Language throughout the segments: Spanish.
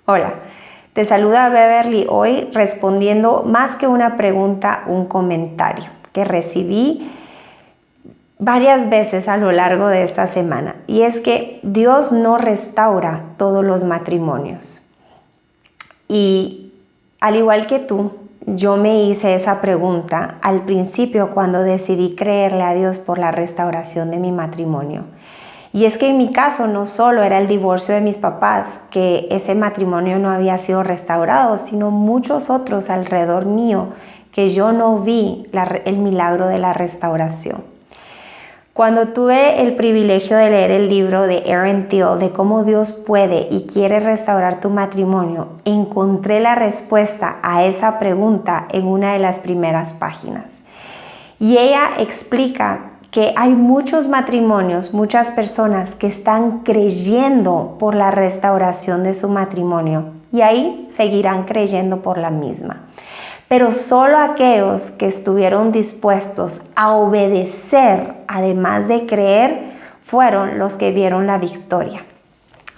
Hola, te saluda Beverly hoy respondiendo más que una pregunta, un comentario que recibí varias veces a lo largo de esta semana. Y es que Dios no restaura todos los matrimonios. Y al igual que tú, yo me hice esa pregunta al principio cuando decidí creerle a Dios por la restauración de mi matrimonio. Y es que en mi caso no solo era el divorcio de mis papás, que ese matrimonio no había sido restaurado, sino muchos otros alrededor mío que yo no vi el milagro de la restauración. Cuando tuve el privilegio de leer el libro de Aaron Thiel de cómo Dios puede y quiere restaurar tu matrimonio, encontré la respuesta a esa pregunta en una de las primeras páginas. Y ella explica que hay muchos matrimonios, muchas personas que están creyendo por la restauración de su matrimonio y ahí seguirán creyendo por la misma. Pero solo aquellos que estuvieron dispuestos a obedecer, además de creer, fueron los que vieron la victoria.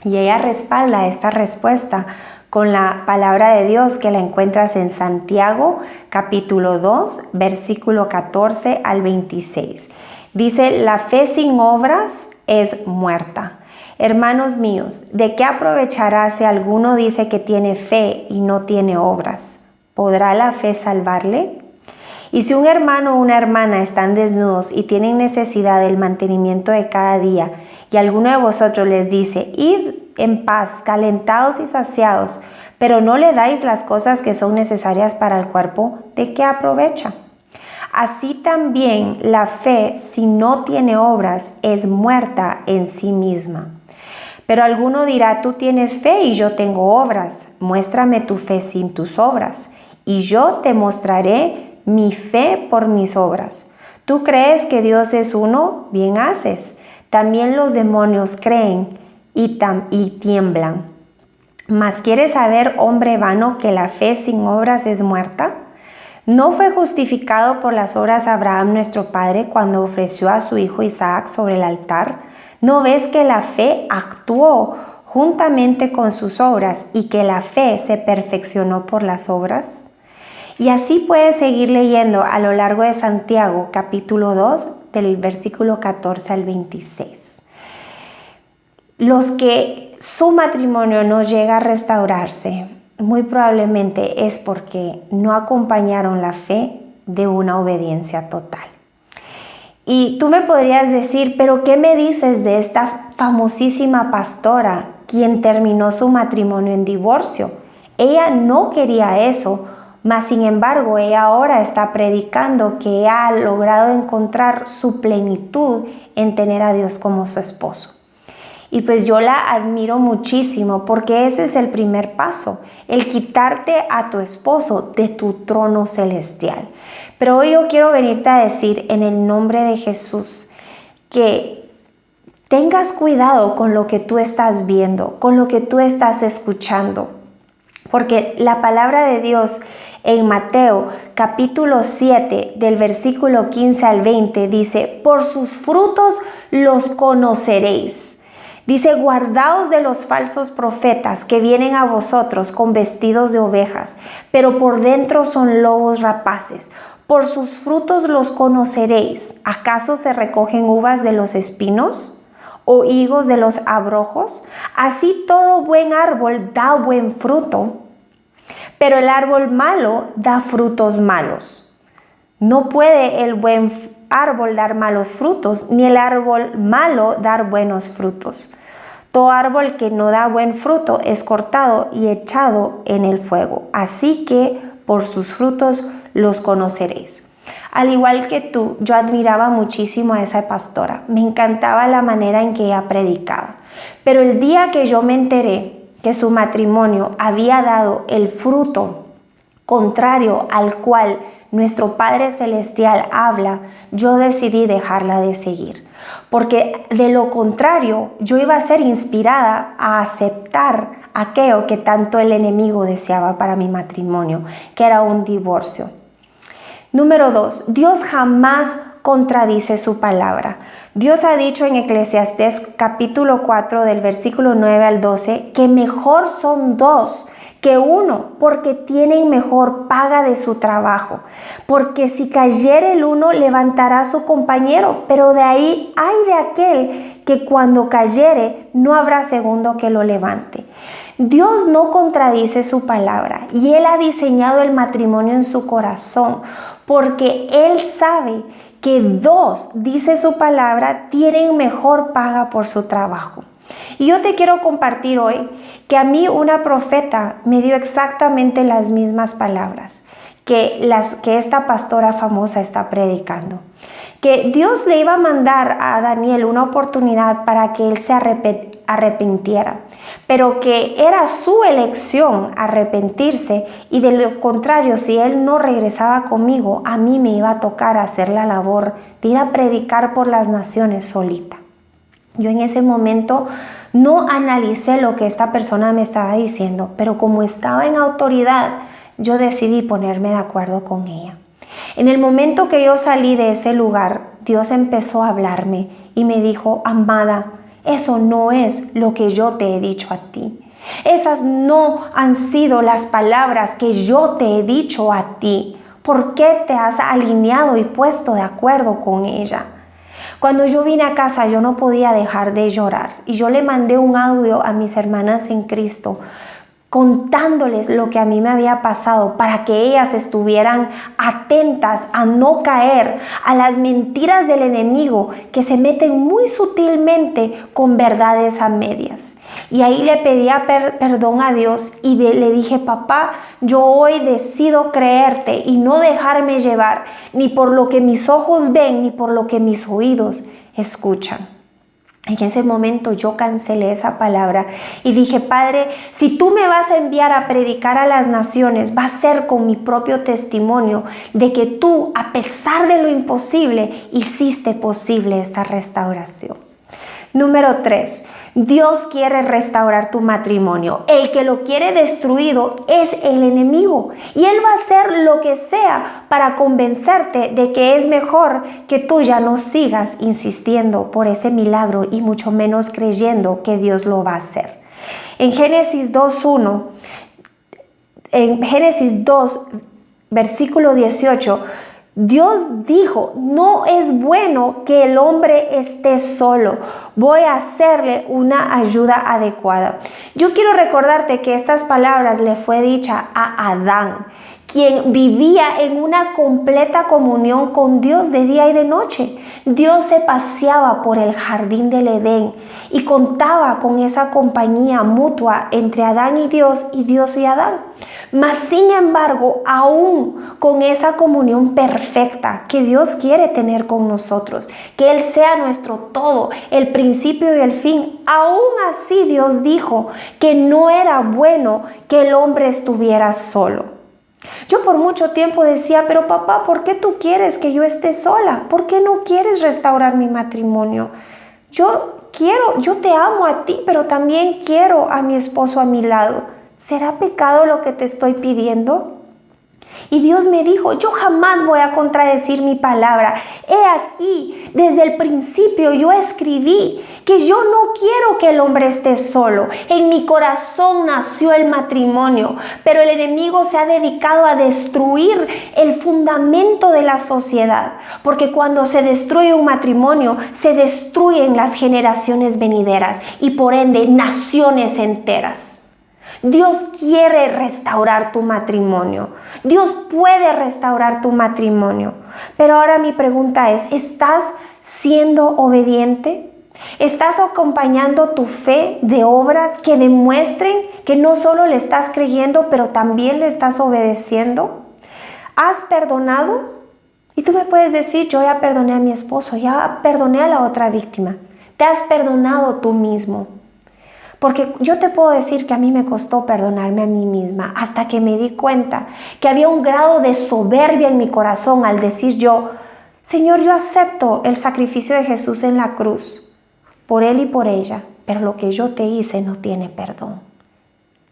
Y ella respalda esta respuesta con la palabra de Dios que la encuentras en Santiago, capítulo 2, versículo 14 al 26. Dice, la fe sin obras es muerta. Hermanos míos, ¿de qué aprovechará si alguno dice que tiene fe y no tiene obras? ¿Podrá la fe salvarle? Y si un hermano o una hermana están desnudos y tienen necesidad del mantenimiento de cada día, y alguno de vosotros les dice, id en paz, calentados y saciados, pero no le dais las cosas que son necesarias para el cuerpo, ¿de qué aprovecha? Así también la fe, si no tiene obras, es muerta en sí misma. Pero alguno dirá, tú tienes fe y yo tengo obras. Muéstrame tu fe sin tus obras, y yo te mostraré mi fe por mis obras. ¿Tú crees que Dios es uno? Bien haces. También los demonios creen y tiemblan. ¿Mas quieres saber, hombre vano, que la fe sin obras es muerta? ¿No fue justificado por las obras Abraham nuestro padre cuando ofreció a su hijo Isaac sobre el altar? ¿No ves que la fe actuó juntamente con sus obras y que la fe se perfeccionó por las obras? Y así puedes seguir leyendo a lo largo de Santiago, capítulo 2, del versículo 14 al 26. Los que su matrimonio no llega a restaurarse, muy probablemente es porque no acompañaron la fe de una obediencia total. Y tú me podrías decir, ¿pero qué me dices de esta famosísima pastora quien terminó su matrimonio en divorcio? Ella no quería eso, mas sin embargo ella ahora está predicando que ha logrado encontrar su plenitud en tener a Dios como su esposo. Y pues yo la admiro muchísimo porque ese es el primer paso, el quitarte a tu esposo de tu trono celestial. Pero hoy yo quiero venirte a decir en el nombre de Jesús que tengas cuidado con lo que tú estás viendo, con lo que tú estás escuchando. Porque la palabra de Dios en Mateo capítulo 7 del versículo 15 al 20 dice, por sus frutos los conoceréis. Dice, guardaos de los falsos profetas que vienen a vosotros con vestidos de ovejas, pero por dentro son lobos rapaces. Por sus frutos los conoceréis. ¿Acaso se recogen uvas de los espinos o higos de los abrojos? Así todo buen árbol da buen fruto, pero el árbol malo da frutos malos. No puede el buen árbol dar malos frutos, ni el árbol malo dar buenos frutos. Todo árbol que no da buen fruto es cortado y echado en el fuego. Así que por sus frutos los conoceréis. Al igual que tú, yo admiraba muchísimo a esa pastora. Me encantaba la manera en que ella predicaba. Pero el día que yo me enteré que su matrimonio había dado el fruto contrario al cual nuestro Padre Celestial habla, yo decidí dejarla de seguir. Porque de lo contrario, yo iba a ser inspirada a aceptar aquello que tanto el enemigo deseaba para mi matrimonio, que era un divorcio. Número 2, Dios jamás contradice su palabra. Dios ha dicho en Eclesiastés capítulo 4 del versículo 9 al 12 que mejor son dos que uno, porque tienen mejor paga de su trabajo. Porque si cayere el uno, levantará a su compañero, pero de ahí hay de aquel que cuando cayere, no habrá segundo que lo levante. Dios no contradice su palabra y Él ha diseñado el matrimonio en su corazón, porque Él sabe que dos, dice su palabra, tienen mejor paga por su trabajo. Y yo te quiero compartir hoy que a mí una profeta me dio exactamente las mismas palabras que esta pastora famosa está predicando. Que Dios le iba a mandar a Daniel una oportunidad para que él se arrepintiera, pero que era su elección arrepentirse, y de lo contrario, si él no regresaba conmigo, a mí me iba a tocar hacer la labor de ir a predicar por las naciones solita. Yo en ese momento no analicé lo que esta persona me estaba diciendo, pero como estaba en autoridad, yo decidí ponerme de acuerdo con ella. En el momento que yo salí de ese lugar, Dios empezó a hablarme y me dijo: amada, eso no es lo que yo te he dicho a ti. Esas no han sido las palabras que yo te he dicho a ti. ¿Por qué te has alineado y puesto de acuerdo con ella? Cuando yo vine a casa, yo no podía dejar de llorar y yo le mandé un audio a mis hermanas en Cristo contándoles lo que a mí me había pasado, para que ellas estuvieran atentas a no caer a las mentiras del enemigo que se meten muy sutilmente con verdades a medias. Y ahí le pedía perdón a Dios y le dije: papá, yo hoy decido creerte y no dejarme llevar ni por lo que mis ojos ven ni por lo que mis oídos escuchan. En ese momento yo cancelé esa palabra y dije: Padre, si tú me vas a enviar a predicar a las naciones, va a ser con mi propio testimonio de que tú, a pesar de lo imposible, hiciste posible esta restauración. Número 3. Dios quiere restaurar tu matrimonio. El que lo quiere destruido es el enemigo. Y él va a hacer lo que sea para convencerte de que es mejor que tú ya no sigas insistiendo por ese milagro y mucho menos creyendo que Dios lo va a hacer. En Génesis 2:1, en Génesis 2, versículo 18, Dios dijo: no es bueno que el hombre esté solo, voy a hacerle una ayuda adecuada. Yo quiero recordarte que estas palabras le fue dicha a Adán, quien vivía en una completa comunión con Dios de día y de noche. Dios se paseaba por el jardín del Edén y contaba con esa compañía mutua entre Adán y Dios y Adán. Mas sin embargo, aún con esa comunión perfecta que Dios quiere tener con nosotros, que Él sea nuestro todo, el principio y el fin, aún así Dios dijo que no era bueno que el hombre estuviera solo. Yo por mucho tiempo decía: pero papá, ¿por qué tú quieres que yo esté sola? ¿Por qué no quieres restaurar mi matrimonio? Yo te amo a ti, pero también quiero a mi esposo a mi lado. ¿Será pecado lo que te estoy pidiendo? Y Dios me dijo: yo jamás voy a contradecir mi palabra. He aquí, desde el principio yo escribí que yo no quiero que el hombre esté solo. En mi corazón nació el matrimonio, pero el enemigo se ha dedicado a destruir el fundamento de la sociedad. Porque cuando se destruye un matrimonio, se destruyen las generaciones venideras y por ende naciones enteras. Dios quiere restaurar tu matrimonio. Dios puede restaurar tu matrimonio. Pero ahora mi pregunta es: ¿estás siendo obediente? ¿Estás acompañando tu fe de obras que demuestren que no solo le estás creyendo, pero también le estás obedeciendo? ¿Has perdonado? Y tú me puedes decir: yo ya perdoné a mi esposo, ya perdoné a la otra víctima. ¿Te has perdonado tú mismo? Porque yo te puedo decir que a mí me costó perdonarme a mí misma hasta que me di cuenta que había un grado de soberbia en mi corazón al decir yo: Señor, yo acepto el sacrificio de Jesús en la cruz por él y por ella, pero lo que yo te hice no tiene perdón.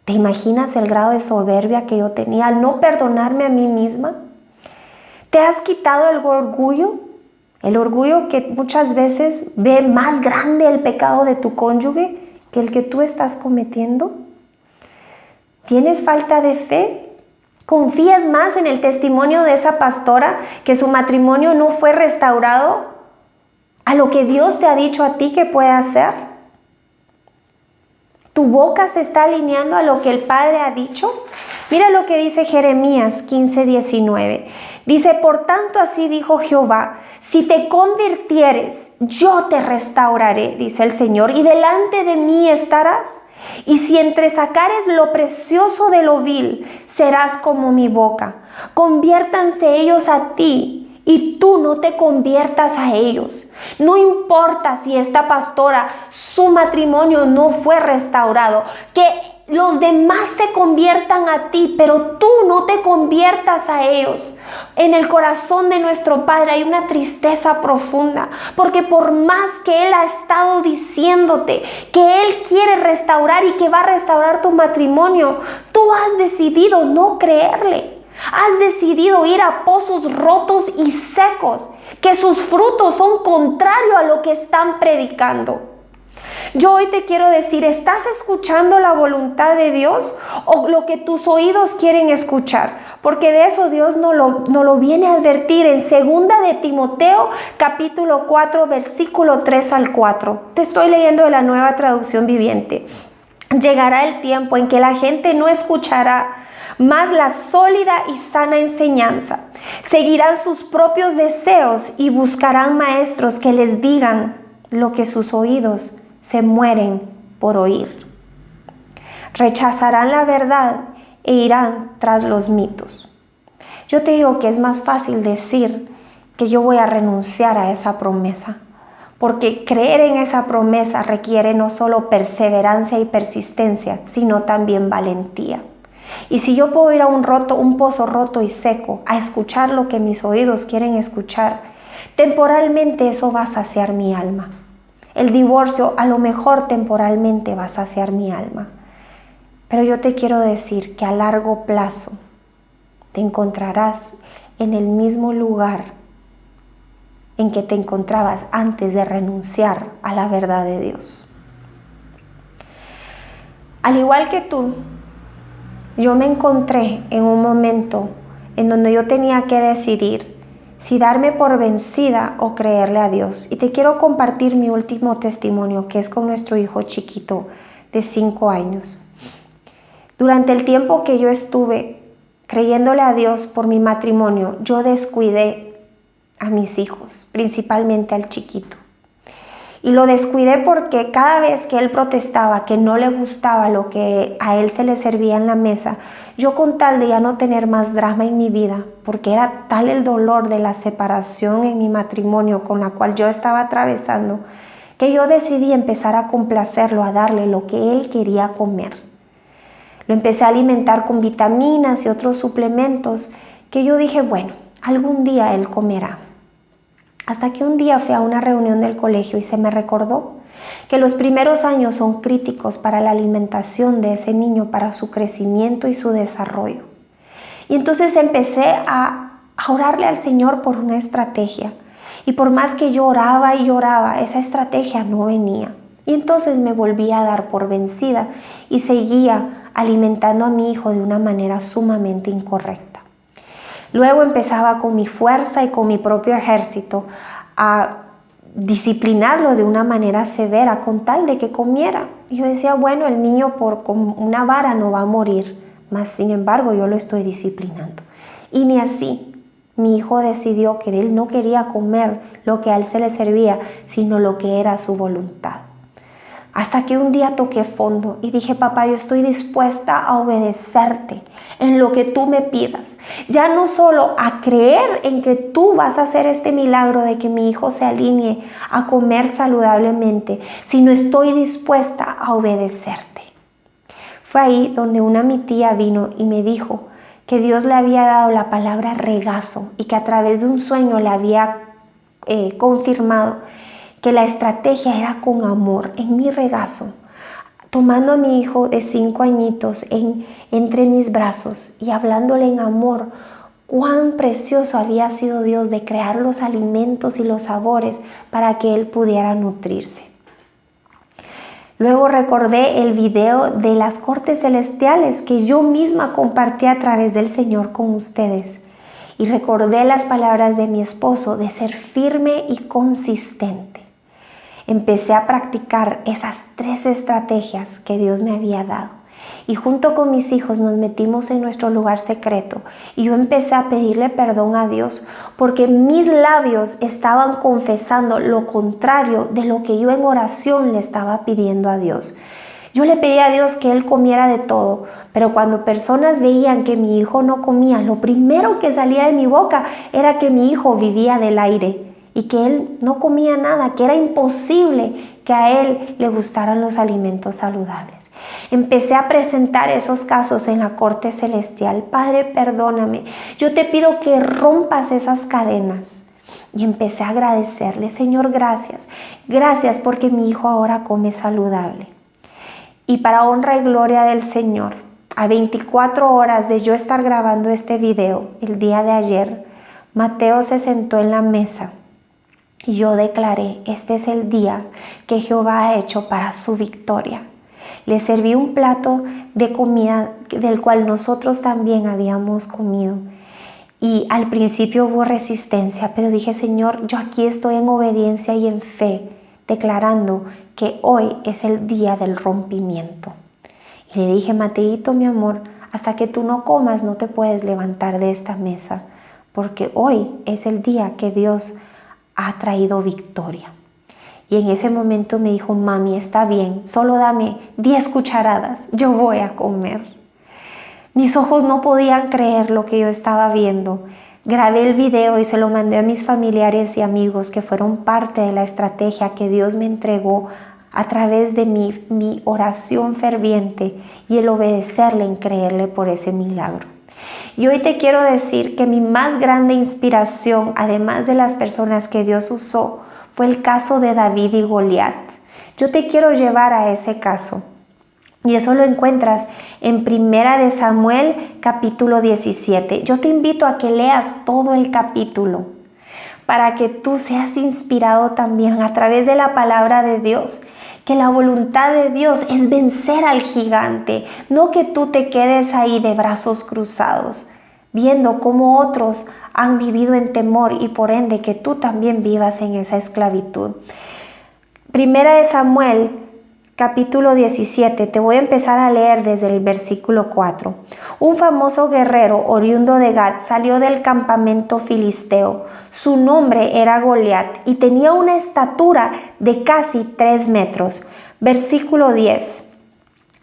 ¿Te imaginas el grado de soberbia que yo tenía al no perdonarme a mí misma? ¿Te has quitado el orgullo? El orgullo que muchas veces ve más grande el pecado de tu cónyuge que el que tú estás cometiendo. ¿Tienes falta de fe? ¿Confías más en el testimonio de esa pastora que su matrimonio no fue restaurado a lo que Dios te ha dicho a ti que puede hacer? ¿Tu boca se está alineando a lo que el Padre ha dicho? Mira lo que dice Jeremías 15:19. Dice, por tanto así dijo Jehová, si te convirtieres, yo te restauraré, dice el Señor, y delante de mí estarás. Y si entresacares lo precioso de lo vil, serás como mi boca. Conviértanse ellos a ti y tú no te conviertas a ellos. No importa si esta pastora, su matrimonio no fue restaurado, que los demás se conviertan a ti, pero tú no te conviertas a ellos. En el corazón de nuestro Padre hay una tristeza profunda, porque por más que Él ha estado diciéndote que Él quiere restaurar y que va a restaurar tu matrimonio, tú has decidido no creerle. Has decidido ir a pozos rotos y secos, que sus frutos son contrarios a lo que están predicando. Yo hoy te quiero decir, ¿estás escuchando la voluntad de Dios o lo que tus oídos quieren escuchar? Porque de eso Dios no lo viene a advertir en 2 de Timoteo, capítulo 4, versículo 3 al 4. Te estoy leyendo de la Nueva Traducción Viviente. Llegará el tiempo en que la gente no escuchará más la sólida y sana enseñanza. Seguirán sus propios deseos y buscarán maestros que les digan lo que sus oídos se mueren por oír. Rechazarán la verdad e irán tras los mitos. Yo te digo que es más fácil decir que yo voy a renunciar a esa promesa, porque creer en esa promesa requiere no solo perseverancia y persistencia, sino también valentía. Y si yo puedo ir a un pozo roto y seco, a escuchar lo que mis oídos quieren escuchar, temporalmente eso va a saciar mi alma. El divorcio a lo mejor temporalmente va a saciar mi alma. Pero yo te quiero decir que a largo plazo te encontrarás en el mismo lugar en que te encontrabas antes de renunciar a la verdad de Dios. Al igual que tú, yo me encontré en un momento en donde yo tenía que decidir si darme por vencida o creerle a Dios. Y te quiero compartir mi último testimonio, que es con nuestro hijo chiquito de 5 años. Durante el tiempo que yo estuve creyéndole a Dios por mi matrimonio, yo descuidé a mis hijos, principalmente al chiquito. Y lo descuidé porque cada vez que él protestaba, que no le gustaba lo que a él se le servía en la mesa, yo con tal de ya no tener más drama en mi vida, porque era tal el dolor de la separación en mi matrimonio con la cual yo estaba atravesando, que yo decidí empezar a complacerlo, a darle lo que él quería comer. Lo empecé a alimentar con vitaminas y otros suplementos que yo dije, bueno, algún día él comerá. Hasta que un día fui a una reunión del colegio y se me recordó que los primeros años son críticos para la alimentación de ese niño, para su crecimiento y su desarrollo. Y entonces empecé a orarle al Señor por una estrategia. Y por más que yo oraba y oraba, esa estrategia no venía. Y entonces me volví a dar por vencida y seguía alimentando a mi hijo de una manera sumamente incorrecta. Luego empezaba con mi fuerza y con mi propio ejército a disciplinarlo de una manera severa con tal de que comiera. Y yo decía, bueno, el niño con una vara no va a morir, mas sin embargo yo lo estoy disciplinando. Y ni así. Mi hijo decidió que él no quería comer lo que a él se le servía, sino lo que era su voluntad. Hasta que un día toqué fondo y dije, papá, yo estoy dispuesta a obedecerte en lo que tú me pidas. Ya no solo a creer en que tú vas a hacer este milagro de que mi hijo se alinee a comer saludablemente, sino estoy dispuesta a obedecerte. Fue ahí donde mi tía vino y me dijo que Dios le había dado la palabra regazo y que a través de un sueño le había confirmado que la estrategia era con amor, en mi regazo, tomando a mi hijo de 5 añitos entre mis brazos y hablándole en amor cuán precioso había sido Dios de crear los alimentos y los sabores para que él pudiera nutrirse. Luego recordé el video de las cortes celestiales que yo misma compartí a través del Señor con ustedes. Y recordé las palabras de mi esposo de ser firme y consistente. Empecé a practicar esas 3 estrategias que Dios me había dado. Y junto con mis hijos nos metimos en nuestro lugar secreto y yo empecé a pedirle perdón a Dios porque mis labios estaban confesando lo contrario de lo que yo en oración le estaba pidiendo a Dios. Yo le pedí a Dios que Él comiera de todo, pero cuando personas veían que mi hijo no comía, lo primero que salía de mi boca era que mi hijo vivía del aire y que él no comía nada, que era imposible que a él le gustaran los alimentos saludables. Empecé a presentar esos casos en la corte celestial. Padre, perdóname, yo te pido que rompas esas cadenas. Y empecé a agradecerle, Señor, gracias. Gracias porque mi hijo ahora come saludable. Y para honra y gloria del Señor, a 24 horas de yo estar grabando este video, el día de ayer, Mateo se sentó en la mesa y yo declaré, este es el día que Jehová ha hecho para su victoria. Le serví un plato de comida del cual nosotros también habíamos comido. Y al principio hubo resistencia, pero dije, Señor, yo aquí estoy en obediencia y en fe, declarando que hoy es el día del rompimiento. Y le dije, Mateito, mi amor, hasta que tú no comas no te puedes levantar de esta mesa, porque hoy es el día que Dios ha traído victoria. Y en ese momento me dijo, mami, está bien, solo dame 10 cucharadas, yo voy a comer. Mis ojos no podían creer lo que yo estaba viendo. Grabé el video y se lo mandé a mis familiares y amigos que fueron parte de la estrategia que Dios me entregó a través de mi oración ferviente y el obedecerle en creerle por ese milagro. Y hoy te quiero decir que mi más grande inspiración, además de las personas que Dios usó, fue el caso de David y Goliat. Yo te quiero llevar a ese caso. Y eso lo encuentras en 1 Samuel capítulo 17. Yo te invito a que leas todo el capítulo para que tú seas inspirado también a través de la palabra de Dios. Que la voluntad de Dios es vencer al gigante, no que tú te quedes ahí de brazos cruzados, viendo cómo otros han vivido en temor y por ende que tú también vivas en esa esclavitud. 1 Samuel capítulo 17, te voy a empezar a leer desde el versículo 4. Un famoso guerrero oriundo de Gat salió del campamento filisteo. Su nombre era Goliat y tenía una estatura de casi 3 metros. Versículo 10.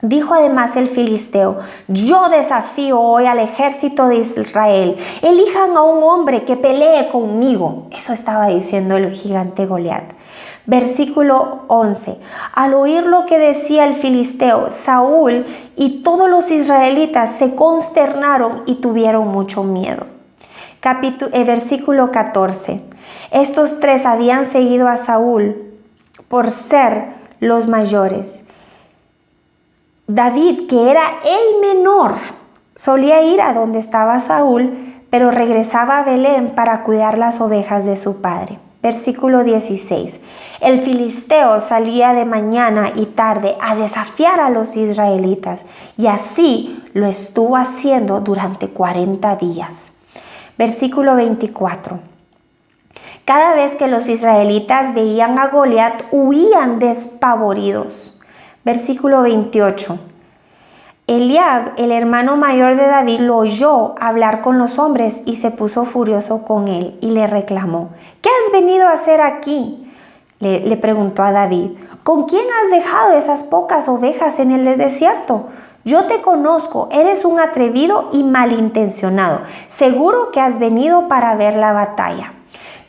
Dijo además el filisteo, yo desafío hoy al ejército de Israel, elijan a un hombre que pelee conmigo. Eso estaba diciendo el gigante Goliat. Versículo 11. Al oír lo que decía el filisteo, Saúl y todos los israelitas se consternaron y tuvieron mucho miedo. Versículo 14. Estos 3 habían seguido a Saúl por ser los mayores. David, que era el menor, solía ir a donde estaba Saúl, pero regresaba a Belén para cuidar las ovejas de su padre. Versículo 16. El filisteo salía de mañana y tarde a desafiar a los israelitas, y así lo estuvo haciendo durante 40 días. Versículo 24. Cada vez que los israelitas veían a Goliat, huían despavoridos. Versículo 28. Eliab, el hermano mayor de David, lo oyó hablar con los hombres y se puso furioso con él y le reclamó. ¿Qué has venido a hacer aquí? Le preguntó a David. ¿Con quién has dejado esas pocas ovejas en el desierto? Yo te conozco, eres un atrevido y malintencionado. Seguro que has venido para ver la batalla.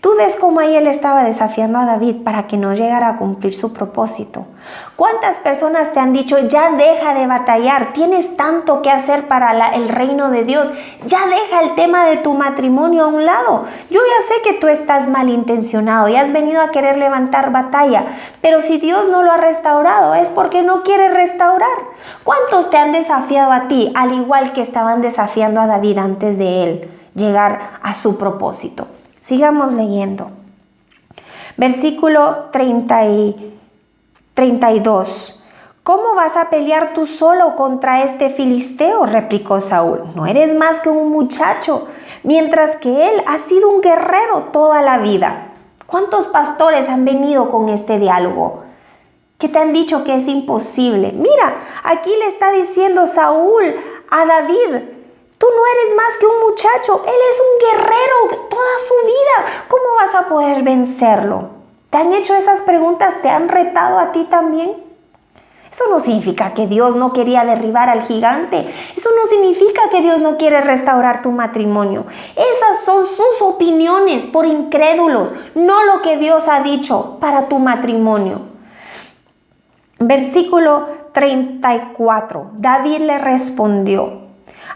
Tú ves cómo ahí él estaba desafiando a David para que no llegara a cumplir su propósito. ¿Cuántas personas te han dicho, ya deja de batallar, tienes tanto que hacer para el reino de Dios, ya deja el tema de tu matrimonio a un lado? Yo ya sé que tú estás malintencionado y has venido a querer levantar batalla, pero si Dios no lo ha restaurado es porque no quiere restaurar. ¿Cuántos te han desafiado a ti, al igual que estaban desafiando a David antes de él llegar a su propósito? Sigamos leyendo. Versículo 32. ¿Cómo vas a pelear tú solo contra este filisteo?, replicó Saúl. No eres más que un muchacho, mientras que él ha sido un guerrero toda la vida. ¿Cuántos pastores han venido con este diálogo que te han dicho que es imposible? Mira, aquí le está diciendo Saúl a David, tú no eres más que un muchacho, él es un guerrero toda su vida. ¿Cómo vas a poder vencerlo? ¿Te han hecho esas preguntas? ¿Te han retado a ti también? Eso no significa que Dios no quería derribar al gigante. Eso no significa que Dios no quiere restaurar tu matrimonio. Esas son sus opiniones por incrédulos, no lo que Dios ha dicho para tu matrimonio. Versículo 34. David le respondió,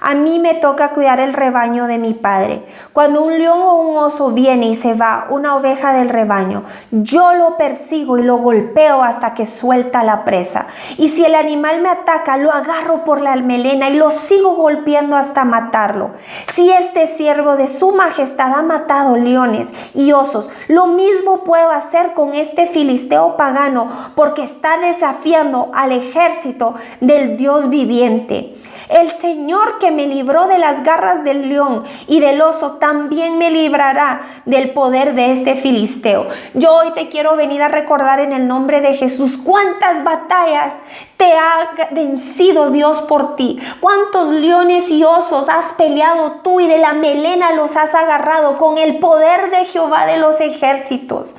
a mí me toca cuidar el rebaño de mi padre. Cuando un león o un oso viene y se va una oveja del rebaño, yo lo persigo y lo golpeo hasta que suelta la presa. Y si el animal me ataca, lo agarro por la melena y lo sigo golpeando hasta matarlo. Si este siervo de su majestad ha matado leones y osos, lo mismo puedo hacer con este filisteo pagano, porque está desafiando al ejército del Dios viviente. El Señor que me libró de las garras del león y del oso también me librará del poder de este filisteo. Yo hoy te quiero venir a recordar en el nombre de Jesús cuántas batallas te ha vencido Dios por ti. Cuántos leones y osos has peleado tú y de la melena los has agarrado con el poder de Jehová de los ejércitos.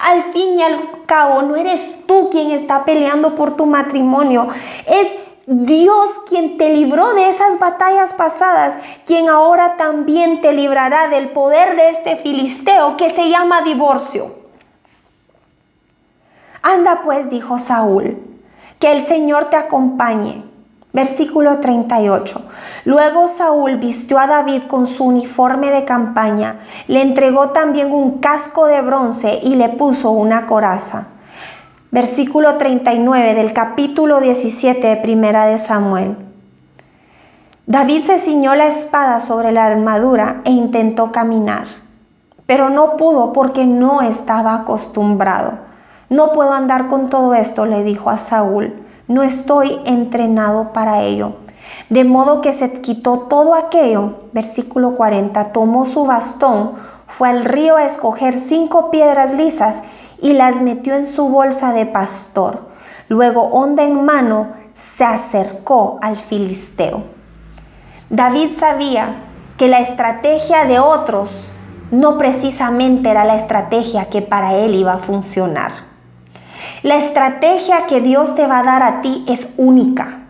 Al fin y al cabo, no eres tú quien está peleando por tu matrimonio. Es Dios quien te libró de esas batallas pasadas, quien ahora también te librará del poder de este filisteo que se llama divorcio. Anda pues, dijo Saúl, que el Señor te acompañe. Versículo 38. Luego Saúl vistió a David con su uniforme de campaña, le entregó también un casco de bronce y le puso una coraza. Versículo 39 del capítulo 17 de Primera de Samuel. David se ciñó la espada sobre la armadura e intentó caminar, pero no pudo porque no estaba acostumbrado. No puedo andar con todo esto, le dijo a Saúl. No estoy entrenado para ello. De modo que se quitó todo aquello. Versículo 40. Tomó su bastón, fue al río a escoger 5 piedras lisas y las metió en su bolsa de pastor. Luego, honda en mano, se acercó al filisteo. David sabía que la estrategia de otros no precisamente era la estrategia que para él iba a funcionar. La estrategia que Dios te va a dar a ti es única.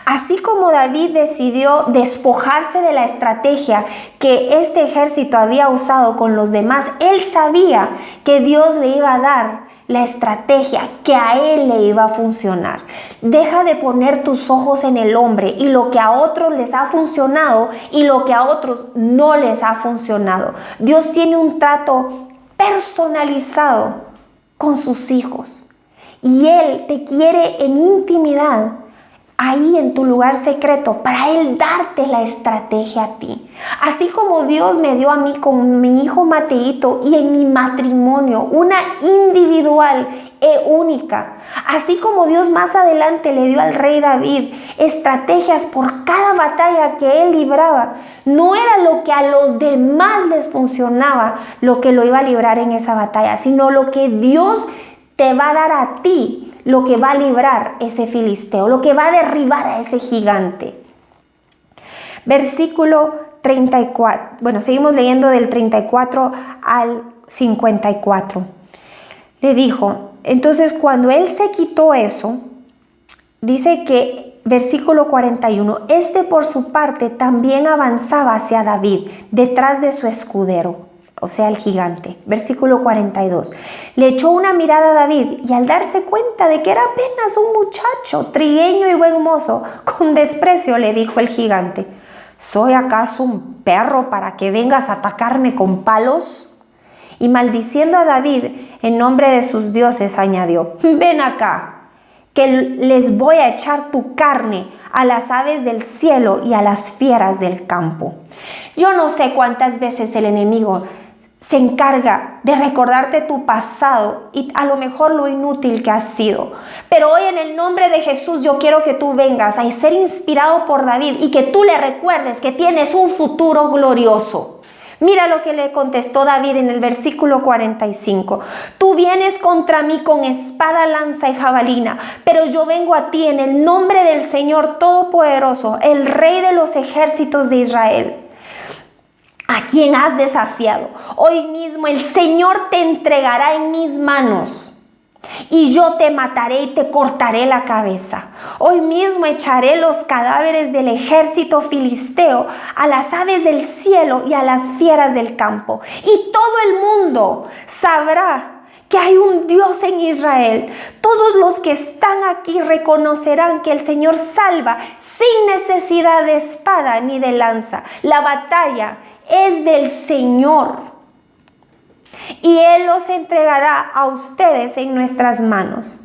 Así como David decidió despojarse de la estrategia que este ejército había usado con los demás, él sabía que Dios le iba a dar la estrategia que a él le iba a funcionar. Deja de poner tus ojos en el hombre y lo que a otros les ha funcionado y lo que a otros no les ha funcionado. Dios tiene un trato personalizado con sus hijos y Él te quiere en intimidad, ahí en tu lugar secreto, para Él darte la estrategia a ti. Así como Dios me dio a mí con mi hijo Mateito y en mi matrimonio, una individual e única. Así como Dios más adelante le dio al rey David estrategias por cada batalla que él libraba. No era lo que a los demás les funcionaba lo que lo iba a librar en esa batalla, sino lo que Dios te va a dar a ti, lo que va a librar ese filisteo, lo que va a derribar a ese gigante. Versículo 34. Bueno, seguimos leyendo del 34 al 54. Le dijo, entonces cuando él se quitó eso, dice que versículo 41, este por su parte también avanzaba hacia David, detrás de su escudero. o sea, el gigante. Versículo 42. Le echó una mirada a David y al darse cuenta de que era apenas un muchacho, trigueño y buen mozo, con desprecio le dijo el gigante: ¿soy acaso un perro para que vengas a atacarme con palos? Y maldiciendo a David en nombre de sus dioses, añadió: ven acá, que les voy a echar tu carne a las aves del cielo y a las fieras del campo. Yo no sé cuántas veces el enemigo se encarga de recordarte tu pasado y a lo mejor lo inútil que has sido. Pero hoy, en el nombre de Jesús, yo quiero que tú vengas a ser inspirado por David y que tú le recuerdes que tienes un futuro glorioso. Mira lo que le contestó David en el versículo 45. Tú vienes contra mí con espada, lanza y jabalina, pero yo vengo a ti en el nombre del Señor Todopoderoso, el Rey de los ejércitos de Israel, a quien has desafiado. Hoy mismo el Señor te entregará en mis manos y yo te mataré y te cortaré la cabeza. Hoy mismo echaré los cadáveres del ejército filisteo a las aves del cielo y a las fieras del campo. Y todo el mundo sabrá que hay un Dios en Israel. Todos los que están aquí reconocerán que el Señor salva sin necesidad de espada ni de lanza. La batalla es del Señor y Él los entregará a ustedes en nuestras manos.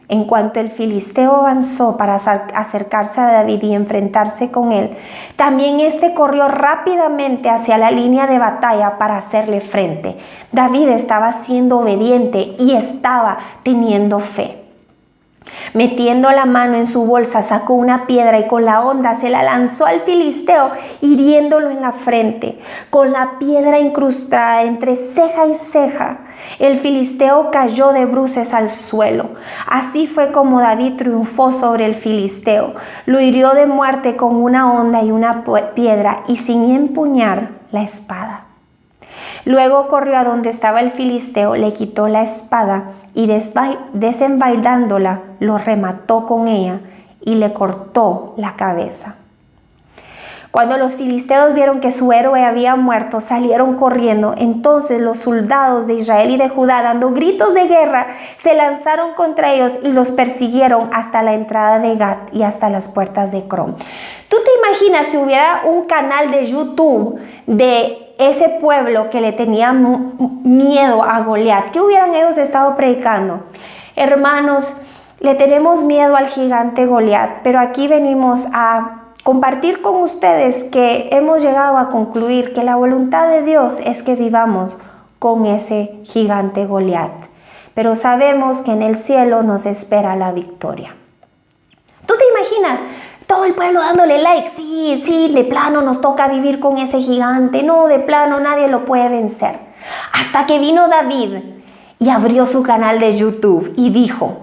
En cuanto el filisteo avanzó para acercarse a David y enfrentarse con él, también éste corrió rápidamente hacia la línea de batalla para hacerle frente. David estaba siendo obediente y estaba teniendo fe. Metiendo la mano en su bolsa, sacó una piedra y con la honda se la lanzó al filisteo, hiriéndolo en la frente. Con la piedra incrustada entre ceja y ceja, el filisteo cayó de bruces al suelo. Así fue como David triunfó sobre el filisteo. Lo hirió de muerte con una honda y una piedra y sin empuñar la espada. Luego corrió a donde estaba el filisteo, le quitó la espada y desenvainándola, lo remató con ella y le cortó la cabeza. Cuando los filisteos vieron que su héroe había muerto, salieron corriendo. Entonces los soldados de Israel y de Judá, dando gritos de guerra, se lanzaron contra ellos y los persiguieron hasta la entrada de Gat y hasta las puertas de Crom. ¿Tú te imaginas si hubiera un canal de YouTube de ese pueblo que le tenía miedo a Goliat? ¿Qué hubieran ellos estado predicando? Hermanos, le tenemos miedo al gigante Goliat, pero aquí venimos a compartir con ustedes que hemos llegado a concluir que la voluntad de Dios es que vivamos con ese gigante Goliat, pero sabemos que en el cielo nos espera la victoria. ¿Tú te imaginas? Todo el pueblo dándole like: sí, de plano nos toca vivir con ese gigante, no, de plano nadie lo puede vencer. Hasta que vino David y abrió su canal de YouTube y dijo: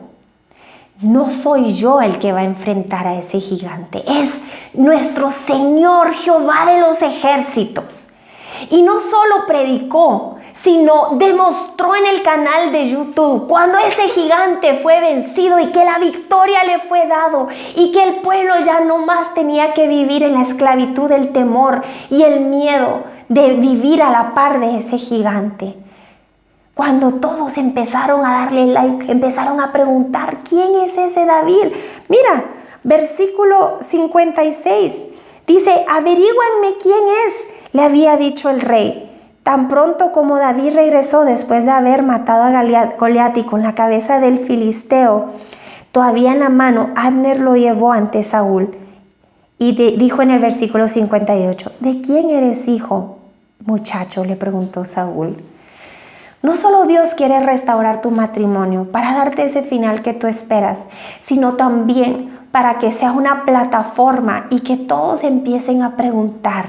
no soy yo el que va a enfrentar a ese gigante, es nuestro Señor Jehová de los ejércitos. Y no solo predicó, sino demostró en el canal de YouTube cuando ese gigante fue vencido y que la victoria le fue dado y que el pueblo ya no más tenía que vivir en la esclavitud del temor y el miedo de vivir a la par de ese gigante. Cuando todos empezaron a darle like, empezaron a preguntar: ¿quién es ese David? Mira, versículo 56, dice: averíguanme quién es, le había dicho el rey. Tan pronto como David regresó después de haber matado a Goliat y con la cabeza del filisteo todavía en la mano, Abner lo llevó ante Saúl y dijo en el versículo 58: ¿de quién eres hijo, muchacho?, le preguntó Saúl. No solo Dios quiere restaurar tu matrimonio para darte ese final que tú esperas, sino también para que sea una plataforma y que todos empiecen a preguntar: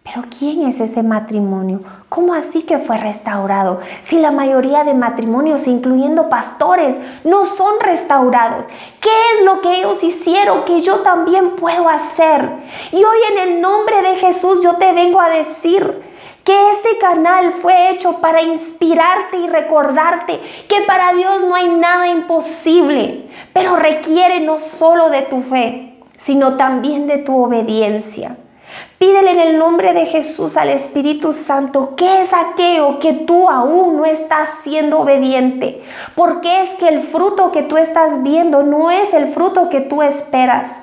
¿pero quién es ese matrimonio? ¿Cómo así que fue restaurado? Si la mayoría de matrimonios, incluyendo pastores, no son restaurados. ¿Qué es lo que ellos hicieron que yo también puedo hacer? Y hoy, en el nombre de Jesús, yo te vengo a decir que este canal fue hecho para inspirarte y recordarte que para Dios no hay nada imposible, pero requiere no solo de tu fe, sino también de tu obediencia. Pídele en el nombre de Jesús al Espíritu Santo qué es aquello que tú aún no estás siendo obediente. Porque es que el fruto que tú estás viendo no es el fruto que tú esperas.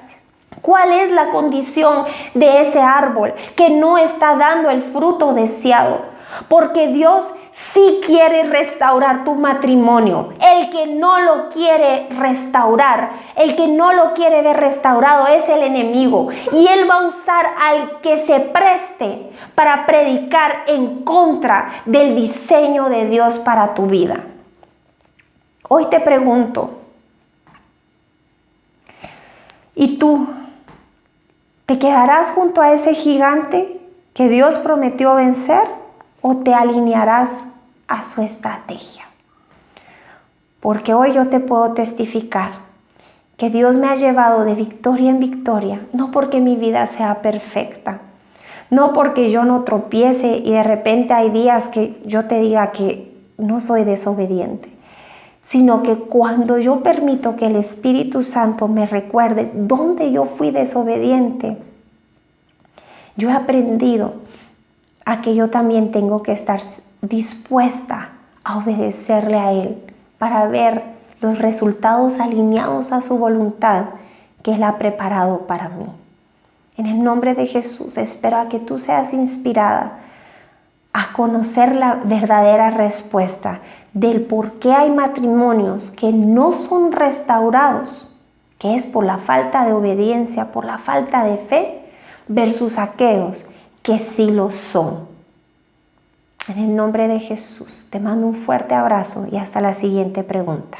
¿Cuál es la condición de ese árbol que no está dando el fruto deseado? Porque Dios sí quiere restaurar tu matrimonio. El que no lo quiere restaurar, el que no lo quiere ver restaurado es el enemigo. Y él va a usar al que se preste para predicar en contra del diseño de Dios para tu vida. Hoy te pregunto, ¿y tú te quedarás junto a ese gigante que Dios prometió vencer? ¿O te alinearás a su estrategia? Porque hoy yo te puedo testificar que Dios me ha llevado de victoria en victoria, no porque mi vida sea perfecta, no porque yo no tropiece y de repente hay días que yo te diga que no soy desobediente, sino que cuando yo permito que el Espíritu Santo me recuerde dónde yo fui desobediente, yo he aprendido a que yo también tengo que estar dispuesta a obedecerle a Él para ver los resultados alineados a su voluntad que Él ha preparado para mí. En el nombre de Jesús, espero a que tú seas inspirada a conocer la verdadera respuesta del por qué hay matrimonios que no son restaurados, que es por la falta de obediencia, por la falta de fe, versus aquellos que sí lo son. En el nombre de Jesús, te mando un fuerte abrazo y hasta la siguiente pregunta.